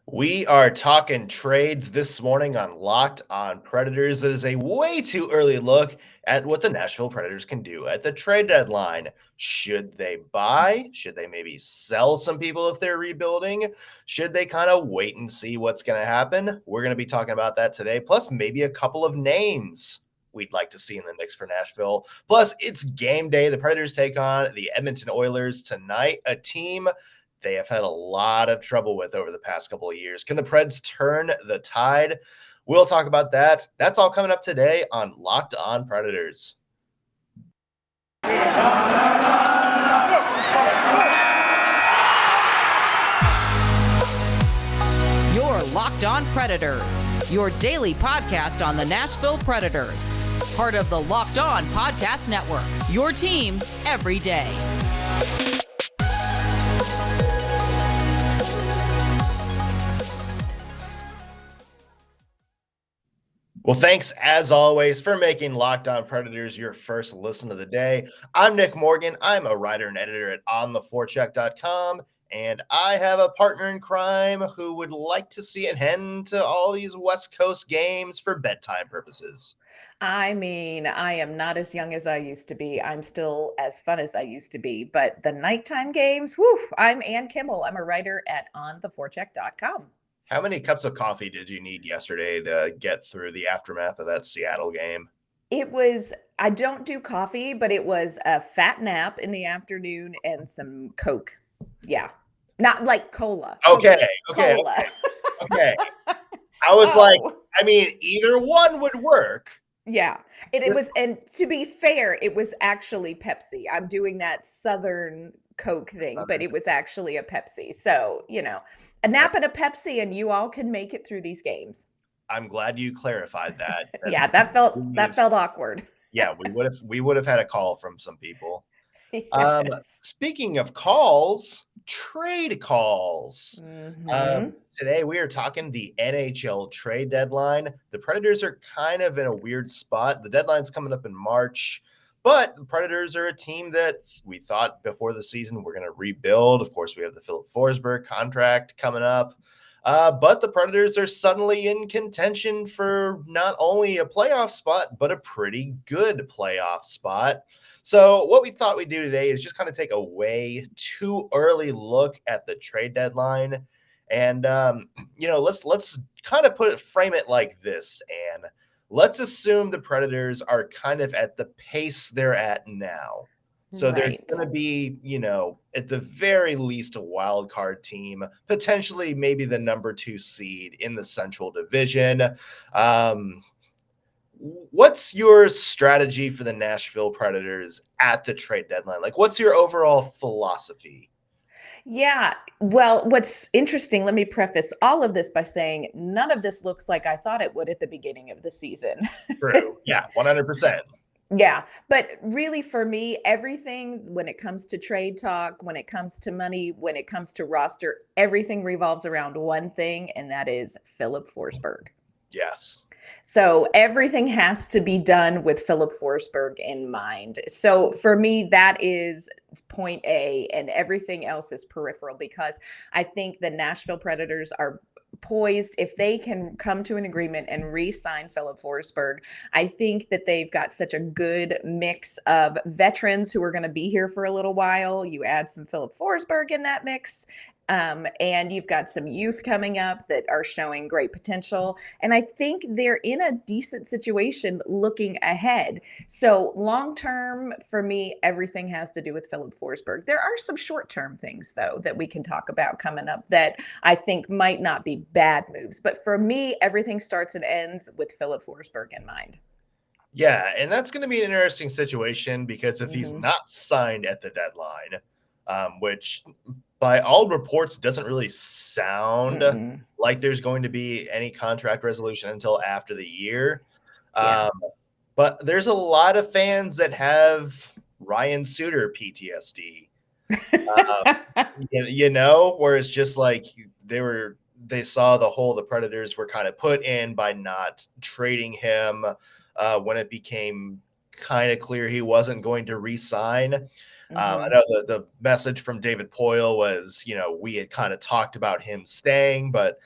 We are talking trades this morning on Locked On Predators. It is a way too early look at what the Nashville Predators can do at the trade deadline. Should they buy? Should they maybe sell some people if they're rebuilding? Should they kind of wait and see what's going to happen? We're going to be talking about that today, plus maybe a couple of names we'd like to see in the mix for Nashville. Plus, it's game day. The Predators take on the Edmonton Oilers tonight, a team they have had a lot of trouble with over the past couple of years. Can the Preds turn the tide? We'll talk about that. That's all coming up today on Locked On Predators. You're Locked On Predators, your daily podcast on the Nashville Predators. Part of the Locked On Podcast Network, your team every day. Well, thanks as always for making Locked On Predators your first listen of the day. I'm Nick Morgan. I'm a writer and editor at ontheforecheck.com, and I have a partner in crime who would like to see it head to all these West Coast games for bedtime purposes. I mean, I am not as young as I used to be. I'm still as fun as I used to be. But the nighttime games, whew, I'm Ann Kimmel. I'm a writer at ontheforecheck.com. How many cups of coffee did you need yesterday to get through the aftermath of that Seattle game? It was, I don't do coffee, but it was a fat nap in the afternoon and some Coke. Yeah. Not like cola. Okay. Cola. Okay. I was like, I mean, either one would work. Yeah, it was, and to be fair, it was actually Pepsi. I'm doing that Southern Coke thing, but it was actually a Pepsi. So, a nap and a Pepsi, and you all can make it through these games. I'm glad you clarified that. Yeah, that felt awkward. Yeah, we would have had a call from some people. Yes. Speaking of calls, trade calls. Mm-hmm. Today we are talking the NHL trade deadline. The Predators are kind of in a weird spot. The deadline's coming up in March, but the Predators are a team that we thought before the season we're going to rebuild. Of course, we have the Filip Forsberg contract coming up. But the Predators are suddenly in contention for not only a playoff spot, but a pretty good playoff spot. So what we thought we'd do today is just kind of take a way too early look at the trade deadline. And, let's kind of frame it like this, and let's assume the Predators are kind of at the pace they're at now. So they're going to be, at the very least a wild card team, potentially maybe the number 2 seed in the Central Division. What's your strategy for the Nashville Predators at the trade deadline? Like, what's your overall philosophy? Yeah. Well, what's interesting, let me preface all of this by saying none of this looks like I thought it would at the beginning of the season. True. Yeah, 100%. Yeah, but really for me, everything when it comes to trade talk, when it comes to money, when it comes to roster, everything revolves around one thing, and that is Filip Forsberg. Yes. So everything has to be done with Filip Forsberg in mind. So for me, that is point A, and everything else is peripheral, because I think the Nashville Predators are poised. If they can come to an agreement and re-sign Filip Forsberg, I think that they've got such a good mix of veterans who are going to be here for a little while. You add some Filip Forsberg in that mix, and you've got some youth coming up that are showing great potential. And I think they're in a decent situation looking ahead. So long-term, for me, everything has to do with Filip Forsberg. There are some short-term things, though, that we can talk about coming up that I think might not be bad moves. But for me, everything starts and ends with Filip Forsberg in mind. Yeah, and that's going to be an interesting situation, because if he's not signed at the deadline, which by all reports doesn't really sound like there's going to be any contract resolution until after the year. Yeah. But there's a lot of fans that have Ryan Suter PTSD, where it's just like they saw the hole the Predators were kind of put in by not trading him when it became kind of clear he wasn't going to re-sign. I know the message from David Poile was, we had kind of talked about him staying, but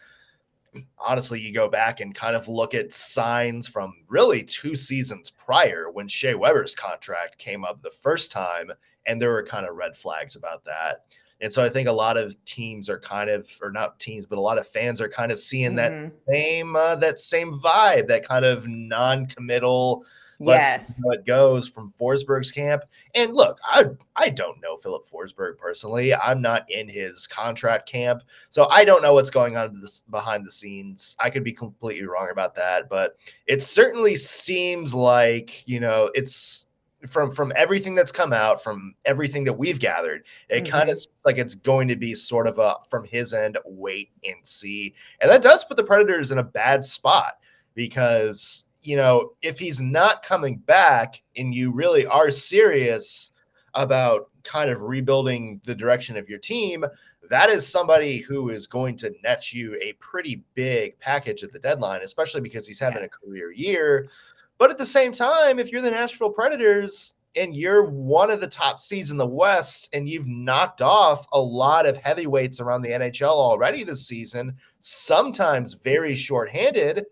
honestly, you go back and kind of look at signs from really 2 seasons prior when Shea Weber's contract came up the first time, and there were kind of red flags about that. And so I think a lot of teams are kind of, or not teams, but a lot of fans are kind of seeing that same vibe, that kind of non-committal, let's see Yes. how it goes from Forsberg's camp. And look, I don't know Filip Forsberg personally. I'm not in his contract camp, so I don't know what's going on behind the scenes. I could be completely wrong about that, but it certainly seems like, it's from everything that's come out, from everything that we've gathered, it kind of seems like it's going to be sort of a, from his end, wait and see. And that does put the Predators in a bad spot because, if he's not coming back and you really are serious about kind of rebuilding the direction of your team, that is somebody who is going to net you a pretty big package at the deadline, especially because he's having a career year. But at the same time, if you're the Nashville Predators and you're one of the top seeds in the West and you've knocked off a lot of heavyweights around the NHL already this season, sometimes very shorthanded,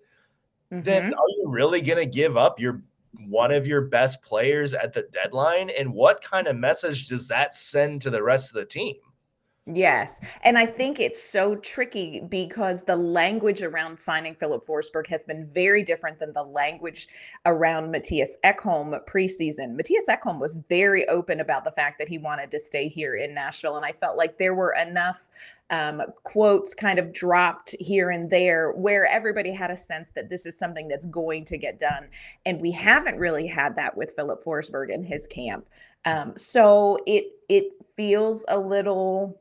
then are you really going to give up one of your best players at the deadline? And what kind of message does that send to the rest of the team? Yes. And I think it's so tricky because the language around signing Filip Forsberg has been very different than the language around Mattias Ekholm preseason. Mattias Ekholm was very open about the fact that he wanted to stay here in Nashville. And I felt like there were enough quotes kind of dropped here and there where everybody had a sense that this is something that's going to get done. And we haven't really had that with Filip Forsberg in his camp. So it feels a little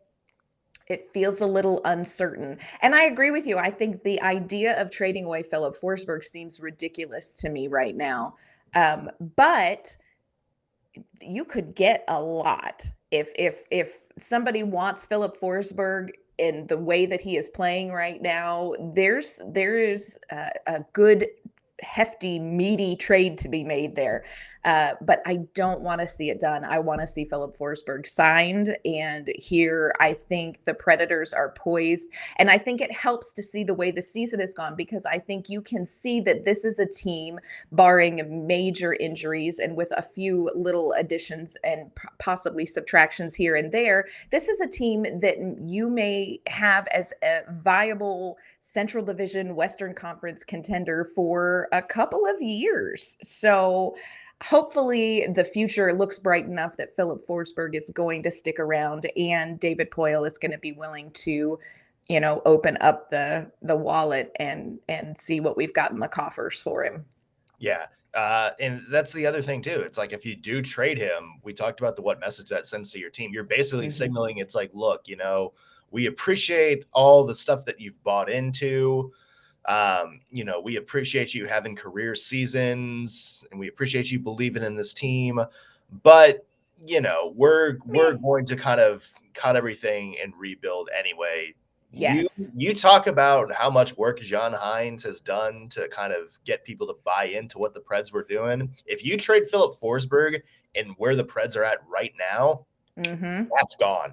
uncertain. And I agree with you. I think the idea of trading away Filip Forsberg seems ridiculous to me right now. But you could get a lot if somebody wants Filip Forsberg in the way that he is playing right now. There is a good, hefty, meaty trade to be made there. But I don't want to see it done. I want to see Filip Forsberg signed. And here, I think the Predators are poised. And I think it helps to see the way the season has gone, because I think you can see that this is a team, barring major injuries and with a few little additions and possibly subtractions here and there, this is a team that you may have as a viable Central Division Western Conference contender for a couple of years. So hopefully the future looks bright enough that Filip Forsberg is going to stick around and David Poile is going to be willing to, open up the wallet and see what we've got in the coffers for him. Yeah. And that's the other thing too. It's like, if you do trade him, we talked about what message that sends to your team. You're basically signaling, it's like, look, we appreciate all the stuff that you've bought into. We appreciate you having career seasons and we appreciate you believing in this team, but we're going to kind of cut everything and rebuild anyway. Yes. You talk about how much work John Hines has done to kind of get people to buy into what the Preds were doing. If you trade Filip Forsberg and where the Preds are at right now, that's gone.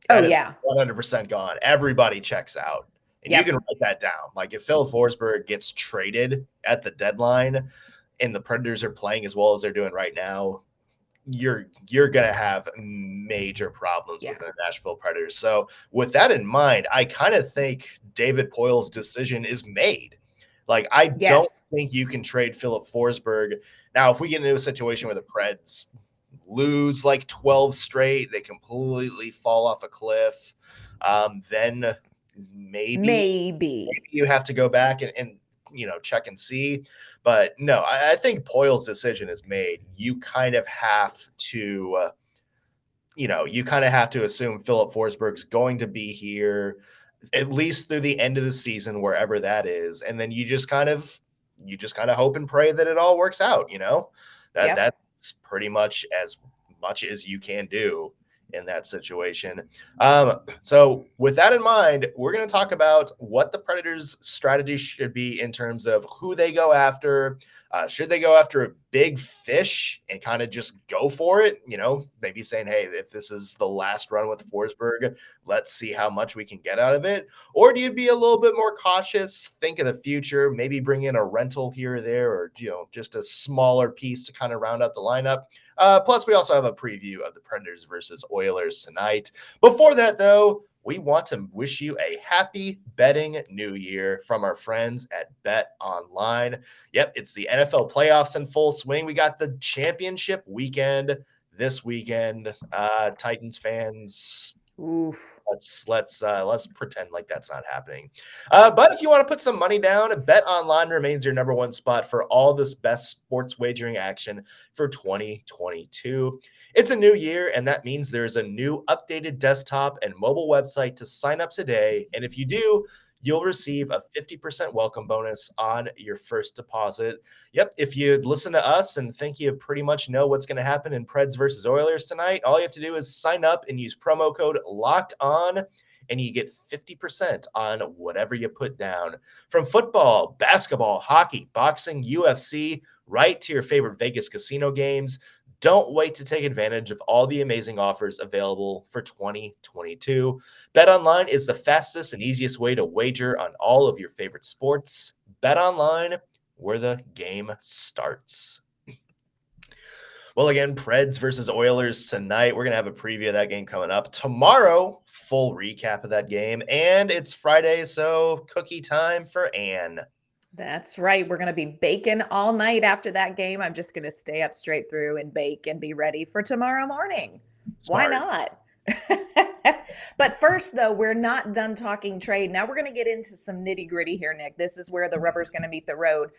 That is 100% gone. Everybody checks out. And you can write that down. Like, if Filip Forsberg gets traded at the deadline and the Predators are playing as well as they're doing right now, you're going to have major problems with the Nashville Predators. So with that in mind, I kind of think David Poile's decision is made. Like, I don't think you can trade Filip Forsberg. Now, if we get into a situation where the Preds lose like 12 straight, they completely fall off a cliff, then maybe you have to go back and check and see. But no, I think Poile's decision is made. You kind of have to assume Filip Forsberg's going to be here at least through the end of the season, wherever that is, and then you just kind of hope and pray that it all works out. That's pretty much as you can do in that situation. So with that in mind, we're going to talk about what the Predators' strategy should be in terms of who they go after, Should they go after a big fish and kind of just go for it? Maybe saying, hey, if this is the last run with Forsberg, let's see how much we can get out of it. Or do you be a little bit more cautious, think of the future, maybe bring in a rental here or there, or, just a smaller piece to kind of round out the lineup? Plus, we also have a preview of the Predators versus Oilers tonight. Before that, though, we want to wish you a happy betting new year from our friends at BetOnline. Yep, it's the NFL playoffs in full swing. We got the championship weekend this weekend. Titans fans, Oof. let's pretend like that's not happening. But if you want to put some money down, BetOnline remains your number one spot for all this best sports wagering action for 2022. It's a new year, and that means there's a new updated desktop and mobile website to sign up today. And if you do, you'll receive a 50% welcome bonus on your first deposit. Yep, if you listen to us and think you pretty much know what's going to happen in Preds versus Oilers tonight, all you have to do is sign up and use promo code LOCKEDON, and you get 50% on whatever you put down. From football, basketball, hockey, boxing, UFC, right to your favorite Vegas casino games. Don't wait to take advantage of all the amazing offers available for 2022. BetOnline is the fastest and easiest way to wager on all of your favorite sports. BetOnline, where the game starts. Well, again, Preds versus Oilers tonight. We're going to have a preview of that game coming up. Tomorrow, full recap of that game. And it's Friday, so cookie time for Anne. That's right. We're going to be baking all night after that game. I'm just going to stay up straight through and bake and be ready for tomorrow morning. Smart. Why not? But first, though, we're not done talking trade. Now we're going to get into some nitty gritty here, Nick. This is where the rubber's going to meet the road.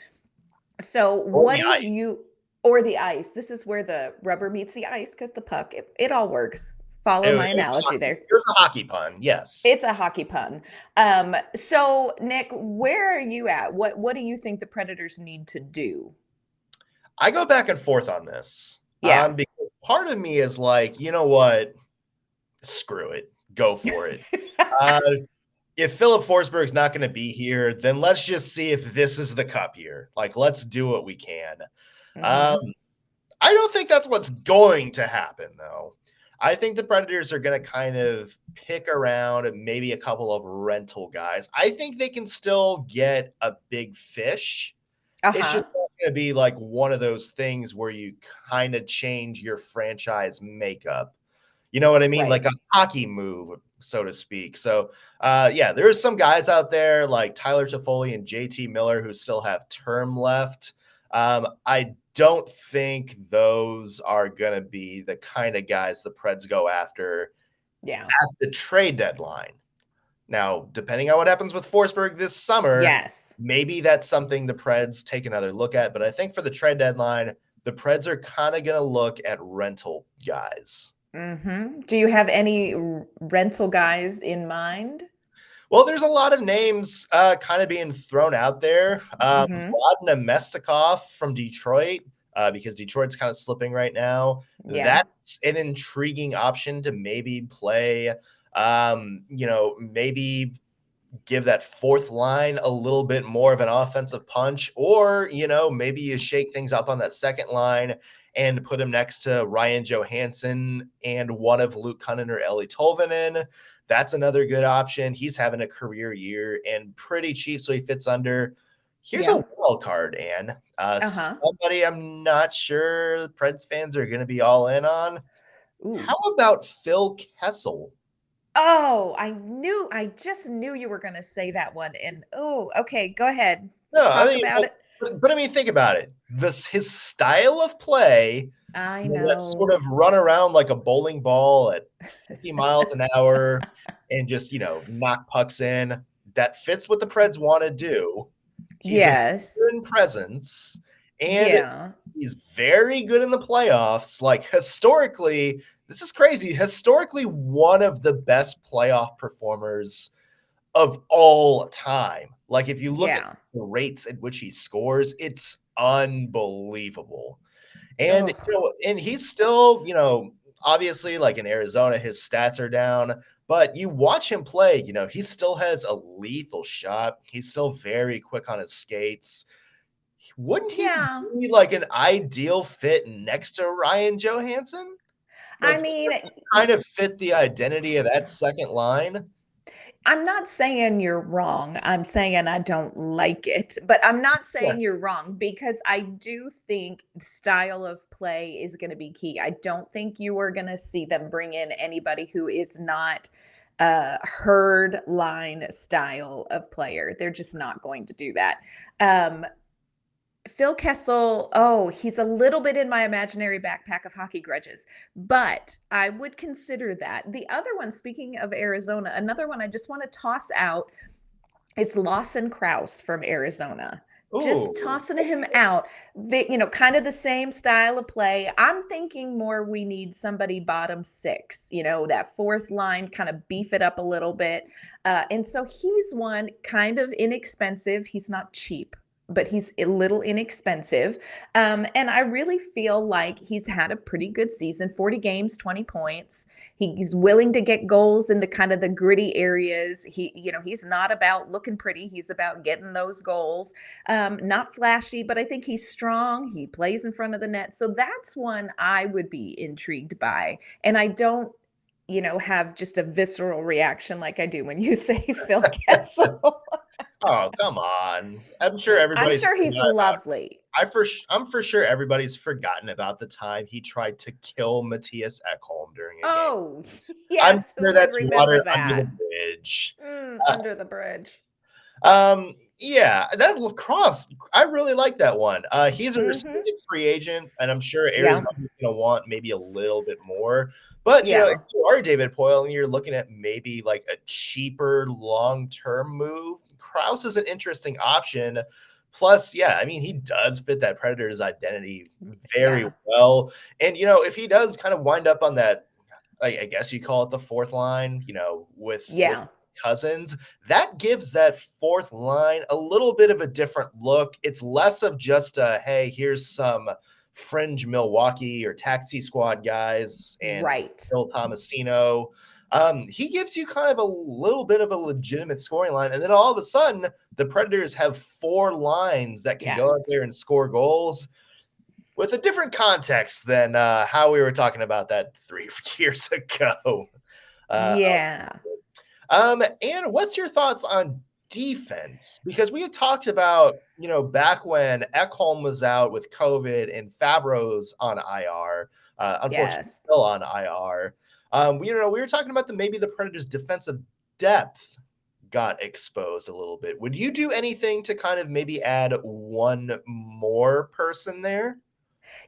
So what is you or the ice? This is where the rubber meets the ice because the puck, it all works. Follow my analogy there. It was a hockey pun, yes. It's a hockey pun. So, Nick, where are you at? What do you think the Predators need to do? I go back and forth on this. Yeah. Because part of me is like, you know what? Screw it. Go for it. If Filip Forsberg's not going to be here, then let's just see if this is the cup year. Like, let's do what we can. Mm-hmm. I don't think that's what's going to happen, though. I think the Predators are going to kind of pick around maybe a couple of rental guys. I think they can still get a big fish. It's just not going to be like one of those things where you kind of change your franchise makeup. You know what I mean? Right. Like a hockey move, so to speak. So, there's some guys out there like Tyler Toffoli and JT Miller who still have term left. I don't think those are going to be the kind of guys the Preds go after at the trade deadline. Now, depending on what happens with Forsberg this summer, maybe that's something the Preds take another look at. But I think for the trade deadline, the Preds are kind of going to look at rental guys. Mm-hmm. Do you have any rental guys in mind? Well, there's a lot of names kind of being thrown out there. Vlad Nemestikov from Detroit, because Detroit's kind of slipping right now. Yeah. That's an intriguing option to maybe play. Maybe give that fourth line a little bit more of an offensive punch, or, maybe you shake things up on that second line and put him next to Ryan Johansson and one of Luke Cunnin or Eli Tolvanen. That's another good option. He's having a career year and pretty cheap, so he fits under. Here's a wild card, Anne. Somebody I'm not sure the Preds fans are going to be all in on. Ooh. How about Phil Kessel? Oh, I just knew you were going to say that one. And okay, go ahead. Talk about it. But I mean, think about it. His style of play, I know, that sort of run around like a bowling ball at 50 miles an hour and just, knock pucks in, that fits what the Preds want to do. He's a good presence, and he's very good in the playoffs. Like, historically, this is crazy. Historically, one of the best playoff performers of all time. Like, if you look at the rates at which he scores, it's unbelievable. And and he's still, obviously, like in Arizona, his stats are down, but you watch him play, he still has a lethal shot. He's still very quick on his skates. Wouldn't he Yeah. be like an ideal fit next to Ryan Johansson? I Like, mean, just kind of fit the identity of that second line? I'm not saying you're wrong. I'm saying I don't like it, but I'm not Yeah. saying you're wrong because I do think style of play is going to be key. I don't think you are going to see them bring in anybody who is not a herd line style of player. They're just not going to do that. Um, Phil Kessel, oh, he's a little bit in my imaginary backpack of hockey grudges, but I would consider that. The other one, speaking of Arizona, another one I just want to toss out is Lawson Krause from Arizona. Just Ooh. tossing him out. Kind of the same style of play. I'm thinking more we need somebody bottom six, that fourth line, kind of beef it up a little bit. And so he's one kind of inexpensive. He's not cheap, but he's a little inexpensive. And I really feel like he's had a pretty good season, 40 games, 20 points. He's willing to get goals in the kind of the gritty areas. He's not about looking pretty. He's about getting those goals. Not flashy, but I think he's strong. He plays in front of the net. So that's one I would be intrigued by. And I don't, have just a visceral reaction like I do when you say Phil Kessel. Oh, come on. I'm sure I'm everybody's sure he's forgot about lovely. I'm for sure everybody's forgotten about the time he tried to kill Matthias Ekholm during a game. Oh, I'm yes, who sure would that's remember water under the that? bridge. Under the bridge. Yeah, that lacrosse, I really like that one. He's a Mhm. restricted free agent, and I'm sure Yeah. Arizona's gonna want maybe a little bit more. But, if Yeah. you are David Poile and you're looking at maybe like a cheaper long-term move, Krause is an interesting option. Plus, yeah, I mean, he does fit that Predators identity very Yeah. well. And, if he does kind of wind up on that, I guess you call it the fourth line, with Yeah. Cousins, that gives that fourth line a little bit of a different look. It's less of just a, hey, here's some fringe Milwaukee or taxi squad guys and Right. Bill Tomasino. He gives you kind of a little bit of a legitimate scoring line. And then all of a sudden, the Predators have four lines that can go Yes. out there and score goals with a different context than how we were talking about that 3 years ago. Uh, Yeah. and what's your thoughts on defense? Because we had talked about, back when Ekholm was out with COVID and Fabro's on IR, unfortunately Yes. still on IR. We were talking about maybe the Predators' defensive depth got exposed a little bit. Would you do anything to kind of maybe add one more person there?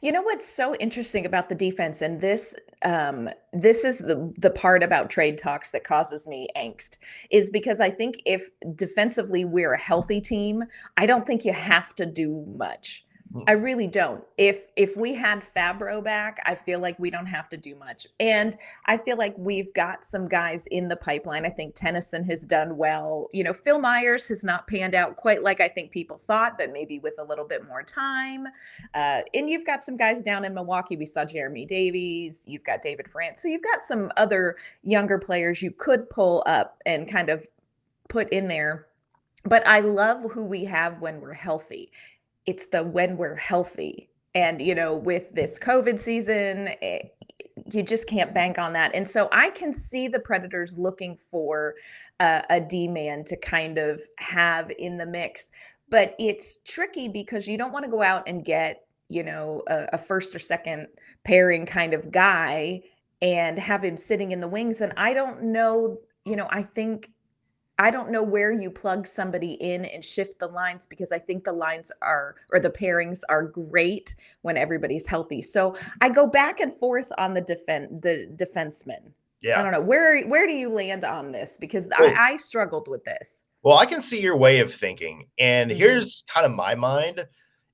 You know what's so interesting about the defense, and this is the part about trade talks that causes me angst, is because I think if defensively we're a healthy team, I don't think you have to do much. I really don't. If we had Fabro back, I feel like we don't have to do much. And I feel like we've got some guys in the pipeline. I think Tennyson has done well. Phil Myers has not panned out quite like I think people thought, but maybe with a little bit more time. And you've got some guys down in Milwaukee. We saw Jeremy Davies. You've got David France. So you've got some other younger players you could pull up and kind of put in there. But I love who we have when we're healthy. It's the when we're healthy. And, with this COVID season, you just can't bank on that. And so I can see the Predators looking for a D man to kind of have in the mix. But it's tricky because you don't want to go out and get, a first or second pairing kind of guy and have him sitting in the wings. And I don't know, I don't know where you plug somebody in and shift the lines because I think the lines or the pairings are great when everybody's healthy. So I go back and forth on the defenseman. I Yeah. don't know. Where do you land on this? Because Well, I struggled with this. well, I can see your way of thinking. And Mhm. here's kind of my mind.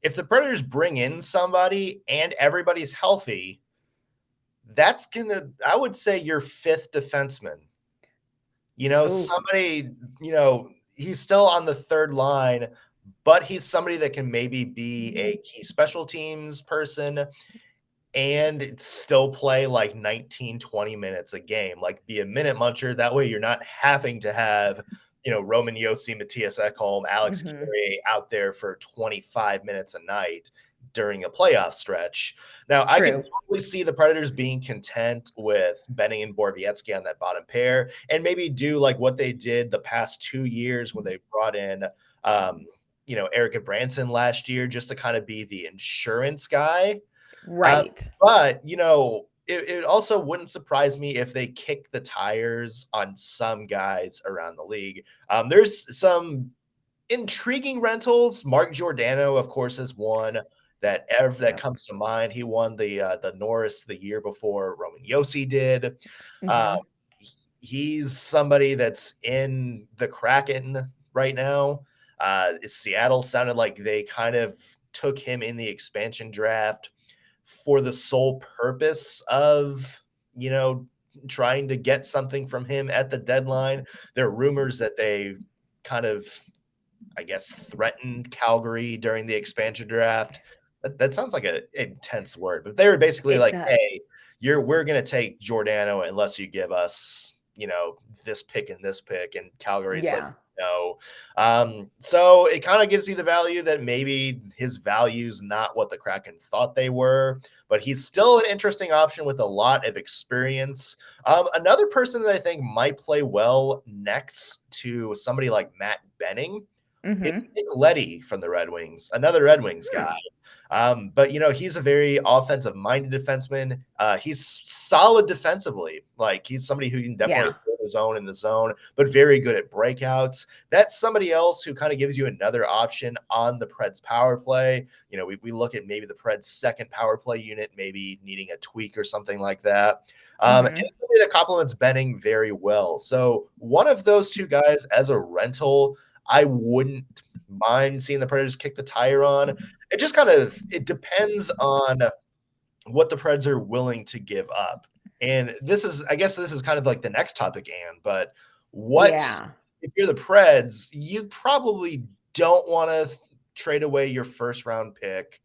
If the Predators bring in somebody and everybody's healthy, that's I would say, your fifth defenseman. Ooh. Somebody, he's still on the third line, but he's somebody that can maybe be a key special teams person and still play like 19, 20 minutes a game, like be a minute muncher. That way you're not having to have Roman Josi, Matthias Ekholm, Alex Carey out there for 25 minutes a night during a playoff stretch. Now, I can totally see the Predators being content with Benning and Borowiecki on that bottom pair and maybe do like what they did the past 2 years when they brought in, Erica Branson last year just to kind of be the insurance guy. Right. But, it also wouldn't surprise me if they kick the tires on some guys around the league. There's some intriguing rentals. Mark Giordano, of course, is one that comes to mind. He won the Norris the year before Roman Josi did. He's somebody that's in the Kraken right now. Seattle sounded like they kind of took him in the expansion draft for the sole purpose of, trying to get something from him at the deadline. There are rumors that they kind of, I guess, threatened Calgary during the expansion draft. That sounds like an intense word, but they were basically hey, we're going to take Giordano unless you give us, this pick and this pick. And Calgary's like, no. So it kind of gives you the value that maybe his value's not what the Kraken thought they were, but he's still an interesting option with a lot of experience. Another person that I think might play well next to somebody like Matt Benning is Nick Leddy from the Red Wings, another Red Wings guy. But he's a very offensive-minded defenseman. He's solid defensively. Like he's somebody who can definitely hold his own in the zone, but very good at breakouts. That's somebody else who kind of gives you another option on the Preds power play. We look at maybe the Preds second power play unit, maybe needing a tweak or something like that. And somebody that complements Benning very well. So one of those two guys as a rental, I wouldn't mind seeing the Predators kick the tire on. It just it depends on what the Preds are willing to give up. And I guess this is kind of like the next topic, Anne, but if you're the Preds, you probably don't want to trade away your first round pick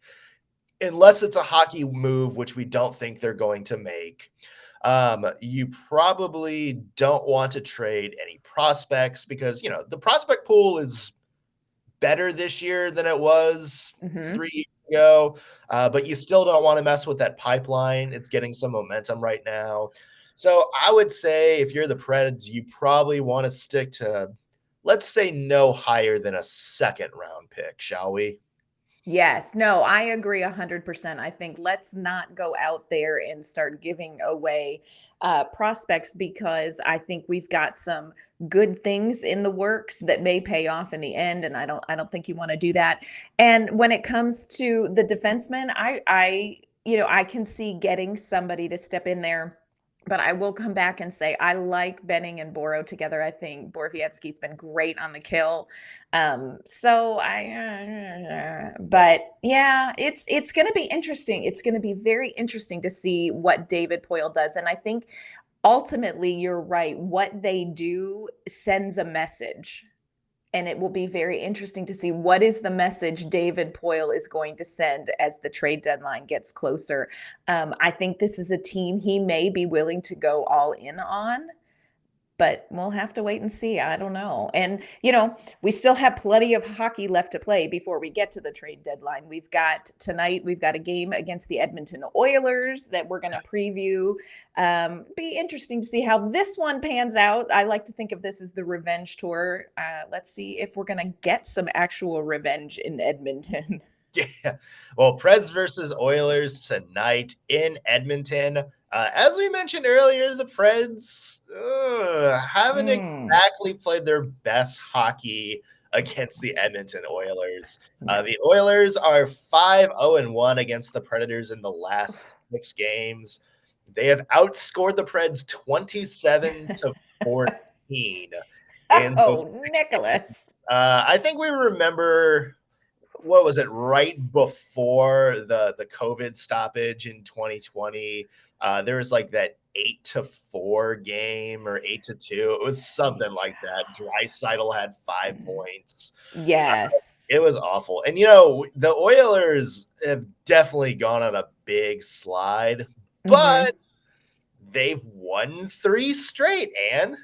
unless it's a hockey move, which we don't think they're going to make. You probably don't want to trade any prospects because, the prospect pool is better this year than it was 3 years ago. But you still don't want to mess with that pipeline. It's getting some momentum right now. So I would say if you're the Preds, you probably want to stick to, let's say, no higher than a second round pick, shall we? Yes, no, I agree 100%. I think let's not go out there and start giving away prospects because I think we've got some good things in the works that may pay off in the end, and I don't think you want to do that. And when it comes to the defenseman, I can see getting somebody to step in there. But I will come back and say I like Benning and Boro together. I think Borowiecki's been great on the kill. But yeah, it's going to be interesting. It's going to be very interesting to see what David Poile does. And I think ultimately you're right. What they do sends a message. And it will be very interesting to see what is the message David Poile is going to send as the trade deadline gets closer. I think this is a team he may be willing to go all in on, but we'll have to wait and see. I don't know. And, we still have plenty of hockey left to play before we get to the trade deadline. Tonight, we've got a game against the Edmonton Oilers that we're going to preview. Be interesting to see how this one pans out. I like to think of this as the revenge tour. Let's see if we're going to get some actual revenge in Edmonton. Yeah. Well, Preds versus Oilers tonight in Edmonton. As we mentioned earlier, the Preds haven't exactly played their best hockey against the Edmonton Oilers. The Oilers are 5-0-1 against the Predators in the last 6 games. They have outscored the Preds 27-14 in those 6 Nicholas. games. I think we remember, what was it, right before the COVID stoppage in 2020, there was like that 8-4 game or 8-2. It was something like that. Draisaitl had 5 points. Yes. It was awful. And, the Oilers have definitely gone on a big slide, but they've won 3 straight, Anne.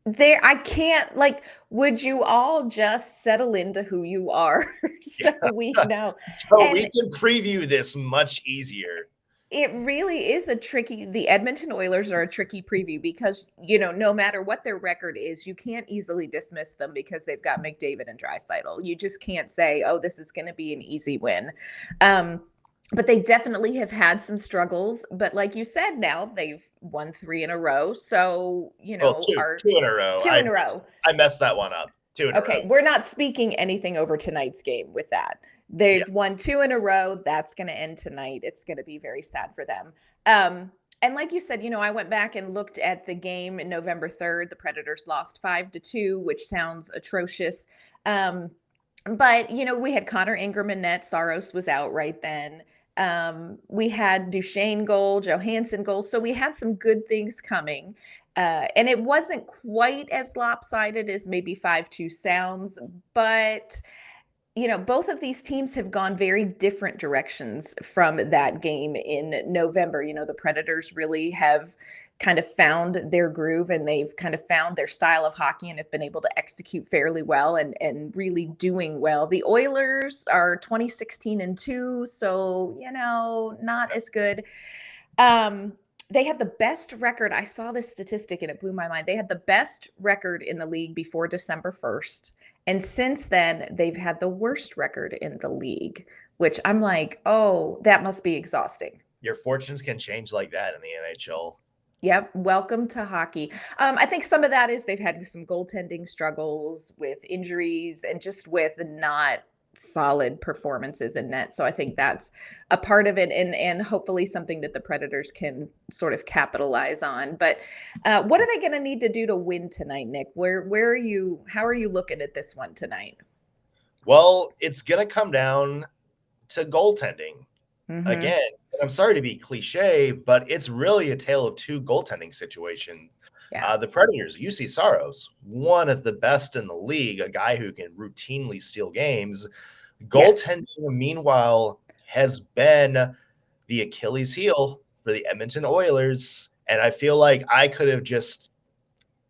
There, I can't, like, would you all just settle into who you are so Yeah. we know? So we And can preview this much easier. it really is the Edmonton Oilers are a tricky preview because, no matter what their record is, you can't easily dismiss them because they've got McDavid and Draisaitl. You just can't say, "Oh, this is gonna be an easy win." Um, but they definitely have had some struggles, but like you said, now they've won 3 in a row, so, Well, are two in a row. 2 in a row. I messed that one up. 2 in a row. Okay, we're not speaking anything over tonight's game with that. Yeah. They've won 2 in a row. That's going to end tonight. It's going to be very sad for them. And like you said, I went back and looked at the game in November 3rd. The Predators lost 5-2, which sounds atrocious. But we had Connor Ingram in net. Saros was out right then. We had Duchesne goal, Johansson goal. So we had some good things coming. And it wasn't quite as lopsided as maybe 5-2 sounds, but both of these teams have gone very different directions from that game in November. The Predators really have kind of found their groove and they've kind of found their style of hockey and have been able to execute fairly well and really doing well. The Oilers are 20-16-2, so not as good. They had the best record. I saw this statistic and it blew my mind. They had the best record in the league before December 1st. And since then, they've had the worst record in the league, which I'm like, oh, that must be exhausting. Your fortunes can change like that in the NHL. Yep. Welcome to hockey. I think some of that is they've had some goaltending struggles with injuries and just with not solid performances in net. So I think that's a part of it and hopefully something that the Predators can sort of capitalize on. But what are they going to need to do to win tonight, Nick? How are you looking at this one tonight? Well, it's going to come down to goaltending. Mm-hmm. Again, and I'm sorry to be cliche, but it's really a tale of two goaltending situations. Yeah. The Predators, UC Saros, one of the best in the league, a guy who can routinely steal games. Goaltending, yes, meanwhile, has been the Achilles heel for the Edmonton Oilers. And I feel like I could have just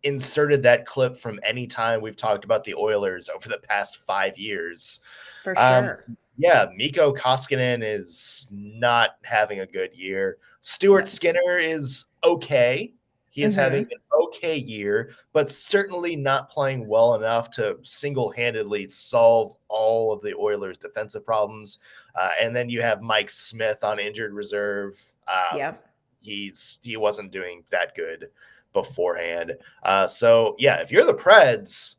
inserted that clip from any time we've talked about the Oilers over the past 5 years. For sure. Yeah, Mikko Koskinen is not having a good year. Stuart Skinner is okay. He is having an okay year, but certainly not playing well enough to single-handedly solve all of the Oilers' defensive problems. And then you have Mike Smith on injured reserve. He wasn't doing that good beforehand. So, yeah, if you're the Preds,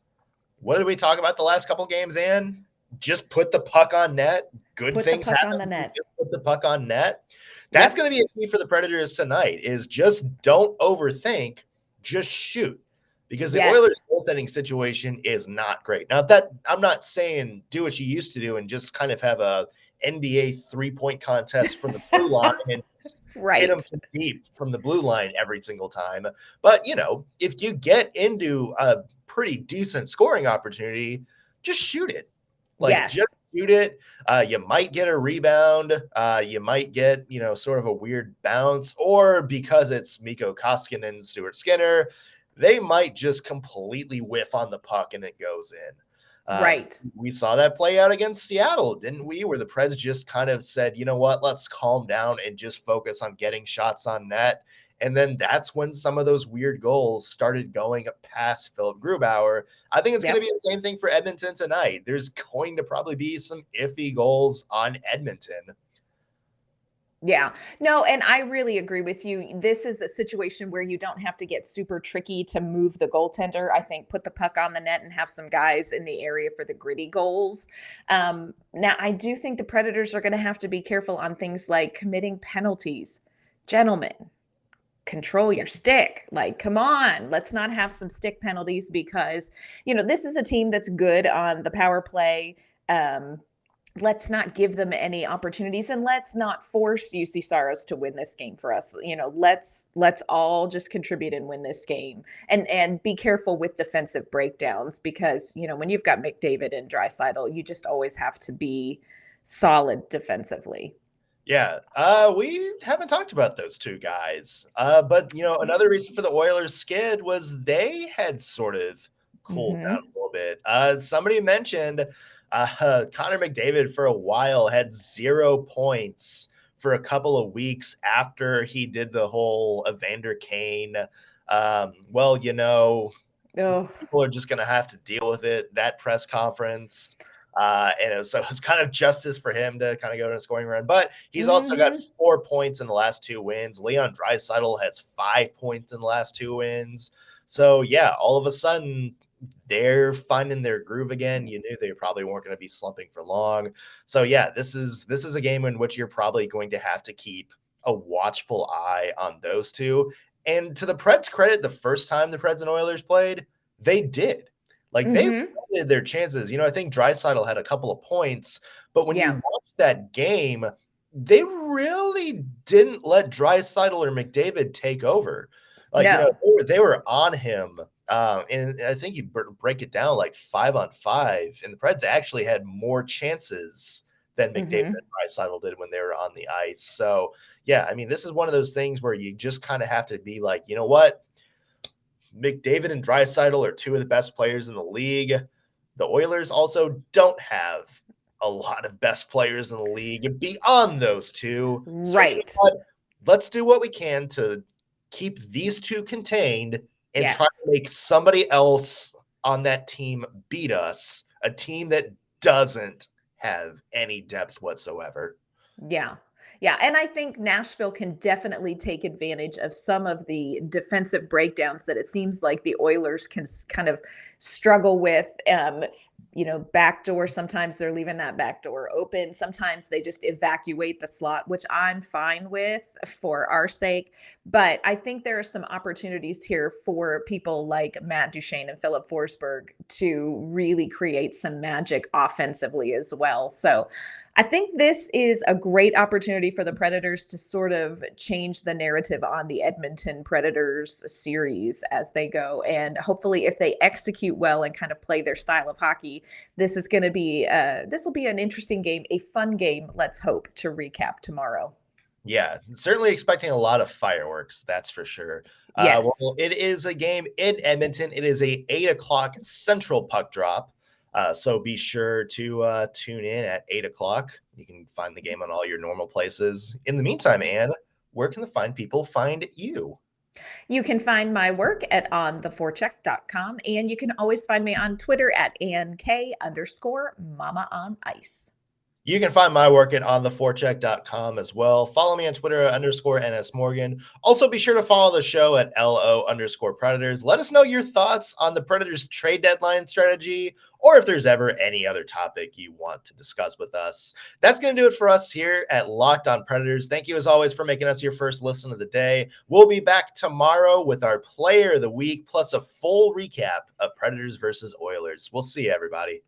what did we talk about the last couple games, Ann? Just put the puck on net. Good things happen. On the net. Just put the puck on net. That's going to be a key for the Predators tonight is just don't overthink, just shoot. Because the Oilers' goaltending situation is not great. Now, that I'm not saying do what you used to do and just kind of have a NBA three-point contest from the blue line and hit them deep from the blue line every single time. But, if you get into a pretty decent scoring opportunity, just shoot it. Just shoot it. You might get a rebound. You might get, sort of a weird bounce. Or because it's Mikko Koskinen and Stuart Skinner, they might just completely whiff on the puck and it goes in. We saw that play out against Seattle, didn't we? Where the Preds just kind of said, you know what, let's calm down and just focus on getting shots on net. And then that's when some of those weird goals started going past Philip Grubauer. I think it's going to be the same thing for Edmonton tonight. There's going to probably be some iffy goals on Edmonton. Yeah, no, and I really agree with you. This is a situation where you don't have to get super tricky to move the goaltender. I think put the puck on the net and have some guys in the area for the gritty goals. Now, I do think the Predators are going to have to be careful on things like committing penalties. Gentlemen, control your stick. Come on, let's not have some stick penalties because, this is a team that's good on the power play. Let's not give them any opportunities and let's not force UC Saros to win this game for us. Let's all just contribute and win this game and be careful with defensive breakdowns because, when you've got McDavid and Draisaitl, you just always have to be solid defensively. Yeah, we haven't talked about those two guys. But another reason for the Oilers skid was they had sort of cooled down Mm-hmm. a little bit. Somebody mentioned Connor McDavid for a while had 0 points for a couple of weeks after he did the whole Evander Kane. Well, Oh. people are just going to have to deal with it. That press conference. And it was kind of justice for him to kind of go to a scoring run. But he's also got Mm-hmm. 4 points in the last 2 wins. Leon Draisaitl has 5 points in the last 2 wins. So, yeah, all of a sudden, they're finding their groove again. You knew they probably weren't going to be slumping for long. So, yeah, this is a game in which you're probably going to have to keep a watchful eye on those two. And to the Preds' credit, the first time the Preds and Oilers played, they did. Like, they Mm-hmm. limited their chances. I think Draisaitl had a couple of points, but when you Yeah. watch that game, they really didn't let Draisaitl or McDavid take over. Like, No. they were on him. And I think you break it down like 5-on-5, and the Preds actually had more chances than McDavid Mm-hmm. and Draisaitl did when they were on the ice. So, yeah, I mean, this is one of those things where you just kind of have to be like, you know what? McDavid and Draisaitl are two of the best players in the league. The Oilers also don't have a lot of best players in the league beyond those two. So you know Right. what? Let's do what we can to keep these two contained and try Yes. to make somebody else on that team beat us, a team that doesn't have any depth whatsoever. Yeah. Yeah. And I think Nashville can definitely take advantage of some of the defensive breakdowns that it seems like the Oilers can kind of struggle with. Backdoor, sometimes they're leaving that back door open. Sometimes they just evacuate the slot, which I'm fine with for our sake. But I think there are some opportunities here for people like Matt Duchene and Filip Forsberg to really create some magic offensively as well. So I think this is a great opportunity for the Predators to sort of change the narrative on the Edmonton Predators series as they go. And hopefully, if they execute well and kind of play their style of hockey, this will be an interesting game, a fun game. Let's hope to recap tomorrow. Yeah, certainly expecting a lot of fireworks, that's for sure. Yes. Well, it is a game in Edmonton. It is a 8 o'clock Central puck drop. So be sure to tune in at 8 o'clock. You can find the game on all your normal places. In the meantime, Anne, where can the fine people find you? You can find my work at ontheforecheck.com, and you can always find me on Twitter at AnnK_Mama on Ice. You can find my work at ontheforecheck.com as well. Follow me on Twitter at _NSMorgan. Also, be sure to follow the show at LO_Predators. Let us know your thoughts on the Predators trade deadline strategy, or if there's ever any other topic you want to discuss with us. That's going to do it for us here at Locked On Predators. Thank you, as always, for making us your first listen of the day. We'll be back tomorrow with our Player of the Week, plus a full recap of Predators versus Oilers. We'll see you, everybody.